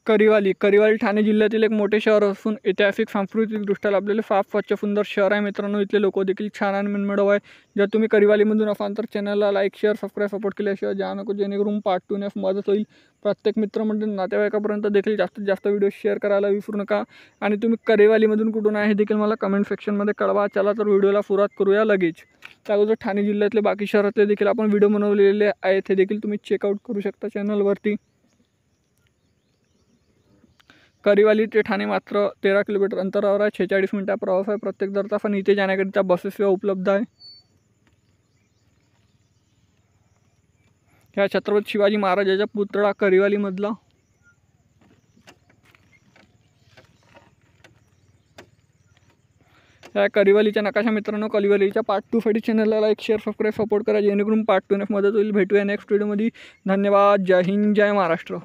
करिवाली ठाणे जिल्ह्यातील एक मोठे शहर असून ऐतिहासिक सांस्कृतिकदृष्ट्या लाभलेले फार स्वच्छ सुंदर शहर आहे मित्रांनो। इथले लोक देखील छान आणि मनमिळाऊ आहे। जर तुम्ही करिवालीमधून असाल तर चॅनलला लाईक शेअर सबस्क्राईब सपोर्ट केल्याशिवाय जा नको, जेणेकरून पार्ट 2 नेस मदत होईल। प्रत्येक मित्रमंडळी नातेवाईकापर्यंत देखील जास्तीत जास्त व्हिडिओ शेअर करायला विसरू नका। आणि तुम्ही करिवालीमधून कुठून आहे देखील मला कमेंट सेक्शनमध्ये कळवा। चला तर व्हिडिओला सुरुवात करूया लगेच। त्याअगोदर ठाणे जिल्ह्यातले बाकी शहरातले देखील आपण व्हिडिओ बनवलेले आहेत, हे देखील तुम्ही चेकआउट करू शकता चॅनलवरती। करिवाली ते ठाणे मात्र 13 किलोमीटर अंतरावर आहे। 46 मिनिटा प्रवास आहे प्रत्येक दर तासाने। इथे जाण्याकरिता बसेस सेवा उपलब्ध आहे। ह्या छत्रपती शिवाजी महाराजांचा पुतळा करिवालीमधला। ह्या करिवालीच्या नकाशा मित्रांनो। करिवालीच्या पार्ट 2 साठी चॅनलला लाईक शेअर सबस्क्राईब सपोर्ट करा, जेणेकरून पार्ट 2 नेस मदत होईल। भेटूया नेक्स्ट व्हिडिओमध्ये। धन्यवाद। जय हिंद, जय महाराष्ट्र।